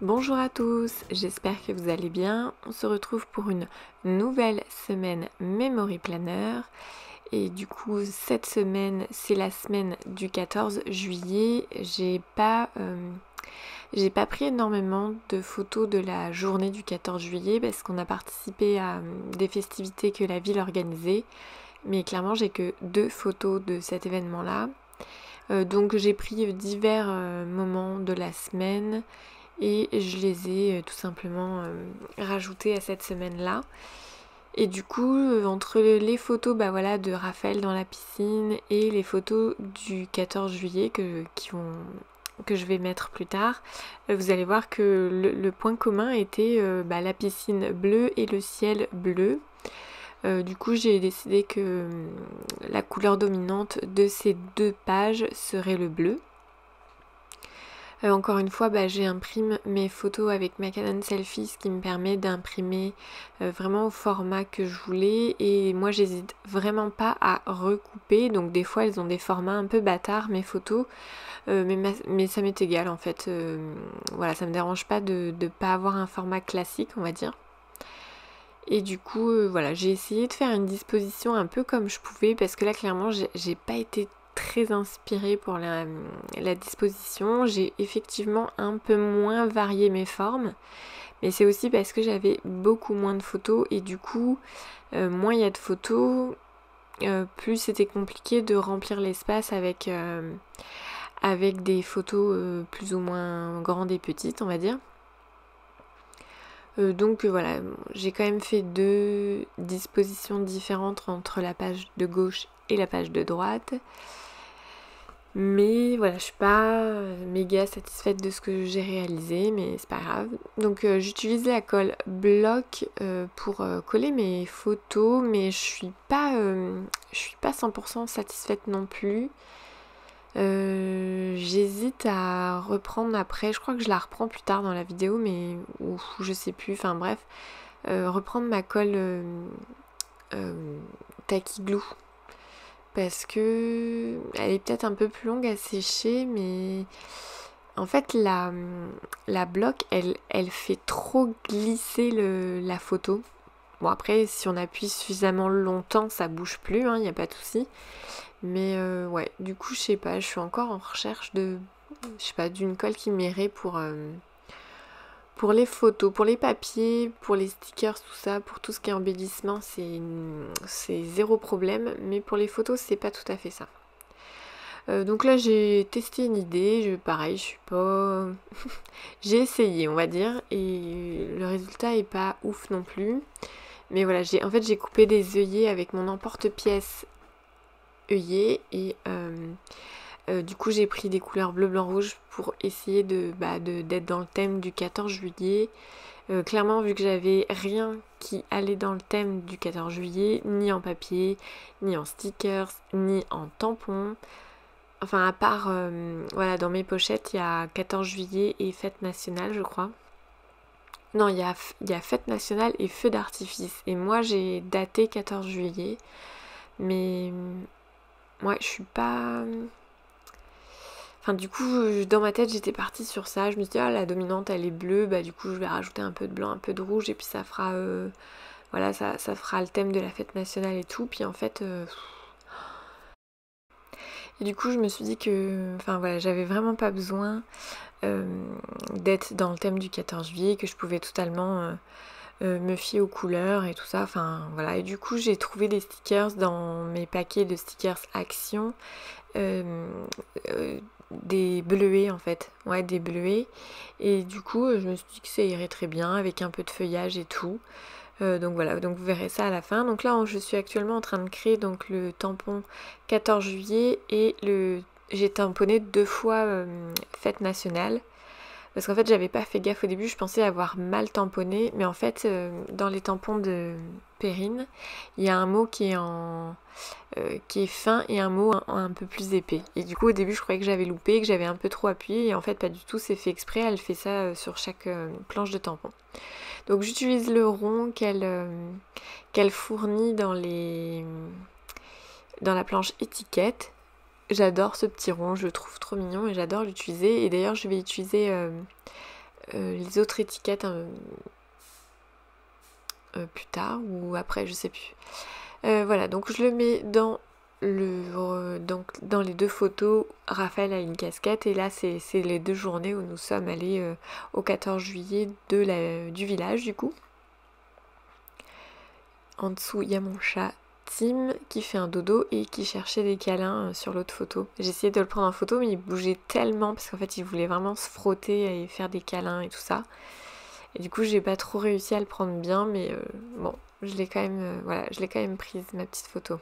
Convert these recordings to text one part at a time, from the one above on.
Bonjour à tous, j'espère que vous allez bien. On se retrouve pour une nouvelle semaine Memory Planner. Et du coup, cette semaine, c'est la semaine du 14 juillet. J'ai pas pris énormément de photos de la journée du 14 juillet parce qu'on a participé à des festivités que la ville organisait. Mais clairement, j'ai que 2 photos de cet événement-là. Donc j'ai pris divers moments de la semaine et je les ai tout simplement rajoutés à cette semaine-là. Et du coup, entre les photos de Raphaël dans la piscine et les photos du 14 juillet que je vais mettre plus tard, vous allez voir que le point commun était la piscine bleue et le ciel bleu. Du coup, j'ai décidé que la couleur dominante de ces 2 pages serait le bleu. Encore une fois, j'imprime mes photos avec ma Canon Selfie, ce qui me permet d'imprimer vraiment au format que je voulais. Et moi, j'hésite vraiment pas à recouper. Donc des fois, elles ont des formats un peu bâtards, mes photos. Mais ça m'est égal en fait. Voilà, ça me dérange pas de pas avoir un format classique, on va dire. Et du coup, voilà, j'ai essayé de faire une disposition un peu comme je pouvais parce que là, clairement, j'ai pas été très inspirée pour la disposition. J'ai effectivement un peu moins varié mes formes, mais c'est aussi parce que j'avais beaucoup moins de photos et du coup, moins il y a de photos, plus c'était compliqué de remplir l'espace avec des photos plus ou moins grandes et petites, on va dire. Donc voilà, j'ai quand même fait 2 dispositions différentes entre la page de gauche et la page de droite. Mais voilà, je suis pas méga satisfaite de ce que j'ai réalisé, mais c'est pas grave. Donc j'utilise la colle bloc pour coller mes photos, mais je suis pas 100% satisfaite non plus. J'hésite à reprendre après, je crois que je la reprends plus tard dans la vidéo, mais ou je sais plus, enfin bref, reprendre ma colle Tacky Glue parce que elle est peut-être un peu plus longue à sécher, mais en fait la bloc elle fait trop glisser la photo. Bon après si on appuie suffisamment longtemps ça bouge plus, il n'y a pas de souci. Mais ouais, du coup, je sais pas, je suis encore en recherche d'une colle qui m'irait pour les photos, pour les papiers, pour les stickers, tout ça, pour tout ce qui est embellissement, c'est zéro problème, mais pour les photos, c'est pas tout à fait ça. Donc là, j'ai testé une idée, pareil, je suis pas... j'ai essayé, on va dire, et le résultat est pas ouf non plus. Mais voilà, j'ai coupé des œillets avec mon emporte-pièce œillet et du coup j'ai pris des couleurs bleu, blanc, rouge pour essayer d'être dans le thème du 14 juillet. Clairement, vu que j'avais rien qui allait dans le thème du 14 juillet, ni en papier, ni en stickers, ni en tampons. Enfin, à part, dans mes pochettes, il y a 14 juillet et fête nationale, je crois. Non, il y a fête nationale et feu d'artifice. Et moi, j'ai daté 14 juillet. Mais ouais, je suis pas... Enfin, du coup, dans ma tête, j'étais partie sur ça. Je me suis dit, la dominante, elle est bleue. Du coup, je vais rajouter un peu de blanc, un peu de rouge. Et puis, ça fera... ça fera le thème de la fête nationale et tout. Puis, en fait... Et du coup, je me suis dit que... Enfin, voilà, j'avais vraiment pas besoin d'être dans le thème du 14 juillet. Que je pouvais totalement... me fier aux couleurs et tout ça, enfin voilà. Et du coup j'ai trouvé des stickers dans mes paquets de stickers Action, des bleuets en fait, ouais, des bleuets. Et du coup je me suis dit que ça irait très bien avec un peu de feuillage et tout. Donc voilà, donc vous verrez ça à la fin. Donc là je suis actuellement en train de créer donc le tampon 14 juillet et j'ai tamponné 2 fois fête nationale. Parce qu'en fait, j'avais pas fait gaffe au début, je pensais avoir mal tamponné, mais en fait, dans les tampons de Perrine, il y a un mot qui est fin et un mot un peu plus épais. Et du coup, au début, je croyais que j'avais loupé, que j'avais un peu trop appuyé, et en fait, pas du tout, c'est fait exprès, elle fait ça sur chaque planche de tampon. Donc, j'utilise le rond qu'elle fournit dans la planche étiquette. J'adore ce petit rond, je le trouve trop mignon et j'adore l'utiliser. Et d'ailleurs, je vais utiliser les autres étiquettes plus tard ou après, je sais plus. Voilà, donc je le mets dans donc dans les 2 photos. Raphaël a une casquette et là c'est les 2 journées où nous sommes allés au 14 juillet du village du coup. En dessous il y a mon chat Tim qui fait un dodo et qui cherchait des câlins sur l'autre photo. J'ai essayé de le prendre en photo mais il bougeait tellement parce qu'en fait il voulait vraiment se frotter et faire des câlins et tout ça. Et du coup j'ai pas trop réussi à le prendre bien mais bon, je l'ai quand même voilà, je l'ai quand même prise ma petite photo.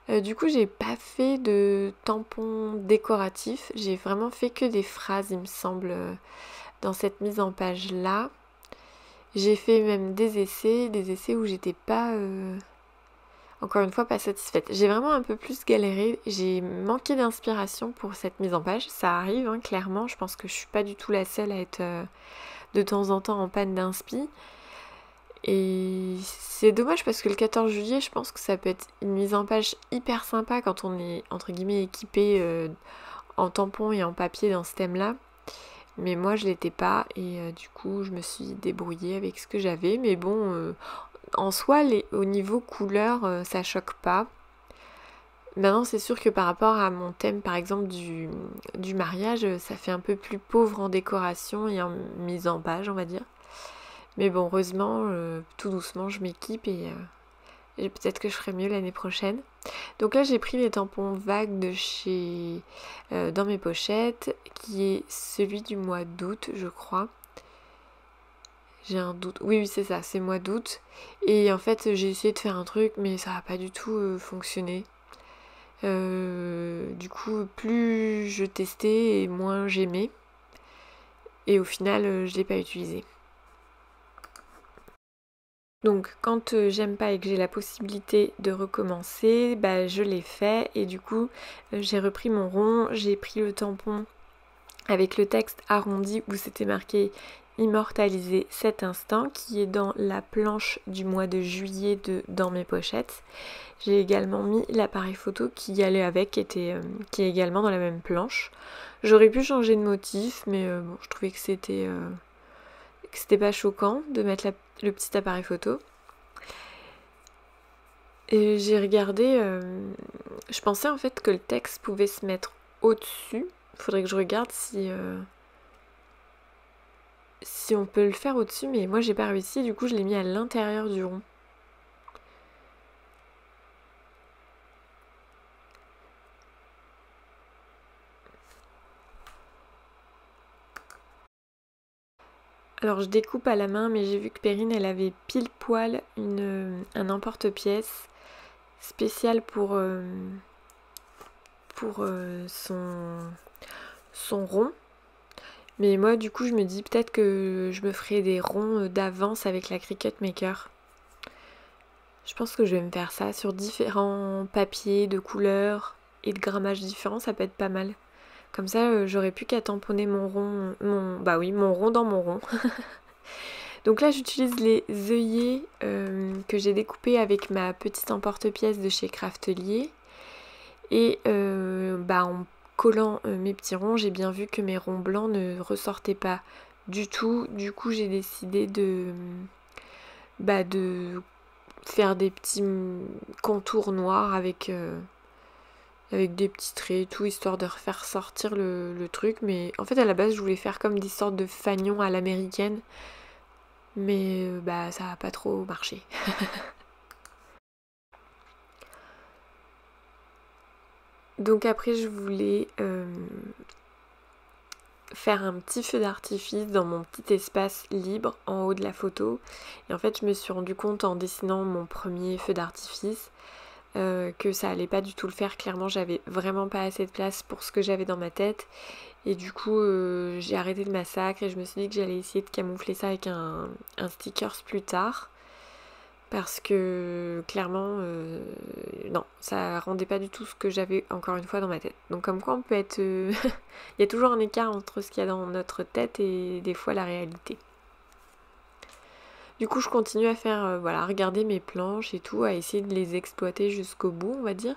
Du coup j'ai pas fait de tampons décoratifs, j'ai vraiment fait que des phrases il me semble dans cette mise en page là. J'ai fait même des essais où j'étais pas encore une fois pas satisfaite. J'ai vraiment un peu plus galéré, j'ai manqué d'inspiration pour cette mise en page, ça arrive hein, clairement, je pense que je suis pas du tout la seule à être de temps en temps en panne d'inspi. Et c'est dommage parce que le 14 juillet, je pense que ça peut être une mise en page hyper sympa quand on est entre guillemets équipé en tampons et en papier dans ce thème-là. Mais moi je l'étais pas et du coup je me suis débrouillée avec ce que j'avais. Mais bon, en soi, au niveau couleur, ça choque pas. Maintenant c'est sûr que par rapport à mon thème par exemple du mariage, ça fait un peu plus pauvre en décoration et en mise en page on va dire. Mais bon, heureusement, tout doucement, je m'équipe et peut-être que je ferai mieux l'année prochaine. Donc là, j'ai pris les tampons vagues de chez dans mes pochettes, qui est celui du mois d'août, je crois. J'ai un doute. Oui, c'est ça, c'est mois d'août. Et en fait, j'ai essayé de faire un truc, mais ça n'a pas du tout fonctionné. Du coup, plus je testais et moins j'aimais. Et au final, je ne l'ai pas utilisé. Donc quand j'aime pas et que j'ai la possibilité de recommencer, bah, je l'ai fait et du coup j'ai repris mon rond, j'ai pris le tampon avec le texte arrondi où c'était marqué immortaliser cet instant qui est dans la planche du mois de juillet dans mes pochettes. J'ai également mis l'appareil photo qui allait avec, qui est également dans la même planche. J'aurais pu changer de motif mais bon, je trouvais que c'était pas choquant de mettre le petit appareil photo. Et j'ai regardé, je pensais en fait que le texte pouvait se mettre au-dessus. Il faudrait que je regarde si on peut le faire au-dessus, mais moi j'ai pas réussi, du coup je l'ai mis à l'intérieur du rond. Alors je découpe à la main, mais j'ai vu que Perrine elle avait pile poil un emporte-pièce spécial pour son rond. Mais moi du coup je me dis peut-être que je me ferai des ronds d'avance avec la Cricut Maker. Je pense que je vais me faire ça sur différents papiers de couleurs et de grammages différents, ça peut être pas mal. Comme ça, j'aurais plus qu'à tamponner mon rond, mon rond dans mon rond. Donc là, j'utilise les œillets que j'ai découpés avec ma petite emporte-pièce de chez Craftelier. Et en collant mes petits ronds, j'ai bien vu que mes ronds blancs ne ressortaient pas du tout. Du coup, j'ai décidé de faire des petits contours noirs avec des petits traits et tout, histoire de refaire sortir le truc. Mais en fait, à la base, je voulais faire comme des sortes de fanions à l'américaine. Mais ça n'a pas trop marché. Donc après, je voulais faire un petit feu d'artifice dans mon petit espace libre en haut de la photo. Et en fait, je me suis rendu compte en dessinant mon premier feu d'artifice que ça allait pas du tout le faire. Clairement, j'avais vraiment pas assez de place pour ce que j'avais dans ma tête. Et du coup, j'ai arrêté le massacre et je me suis dit que j'allais essayer de camoufler ça avec un stickers plus tard. Parce que clairement, non, ça rendait pas du tout ce que j'avais encore une fois dans ma tête. Donc comme quoi on peut être... il y a toujours un écart entre ce qu'il y a dans notre tête et des fois la réalité. Du coup, je continue à faire, à regarder mes planches et tout, à essayer de les exploiter jusqu'au bout, on va dire.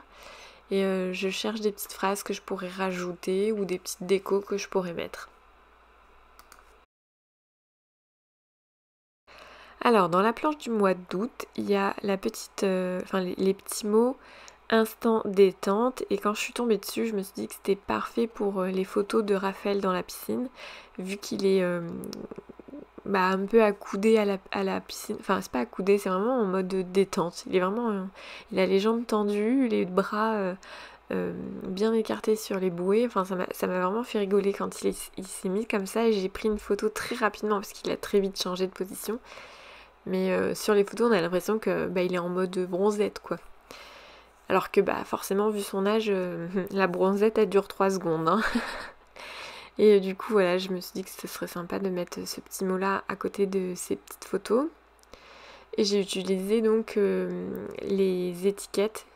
Et je cherche des petites phrases que je pourrais rajouter ou des petites décos que je pourrais mettre. Alors, dans la planche du mois d'août, il y a la petite, les petits mots instant détente. Et quand je suis tombée dessus, je me suis dit que c'était parfait pour les photos de Raphaël dans la piscine, vu qu'il est un peu accoudé à la piscine. Enfin, c'est pas accoudé, c'est vraiment en mode détente. Il est vraiment, il a les jambes tendues, les bras bien écartés sur les bouées. Enfin, ça m'a vraiment fait rigoler quand il s'est mis comme ça. Et j'ai pris une photo très rapidement parce qu'il a très vite changé de position. Mais sur les photos, on a l'impression que il est en mode bronzette, quoi. Alors que forcément, vu son âge, la bronzette, elle dure 3 secondes. Hein. Et du coup, voilà, je me suis dit que ce serait sympa de mettre ce petit mot-là à côté de ces petites photos. Et j'ai utilisé donc les étiquettes,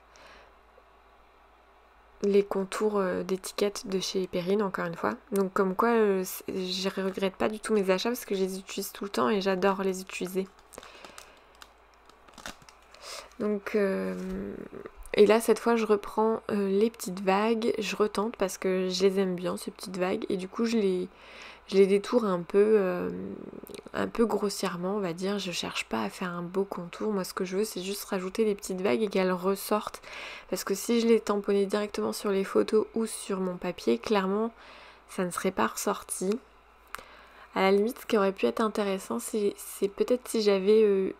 les contours d'étiquettes de chez Perrine, encore une fois. Donc comme quoi, je regrette pas du tout mes achats parce que je les utilise tout le temps et j'adore les utiliser. Donc, et là, cette fois, je reprends les petites vagues, je retente parce que je les aime bien, ces petites vagues, et du coup, je les détourne un peu grossièrement, on va dire. Je cherche pas à faire un beau contour. Moi, ce que je veux, c'est juste rajouter des petites vagues et qu'elles ressortent. Parce que si je les tamponnais directement sur les photos ou sur mon papier, clairement, ça ne serait pas ressorti. À la limite, ce qui aurait pu être intéressant, c'est peut-être si j'avais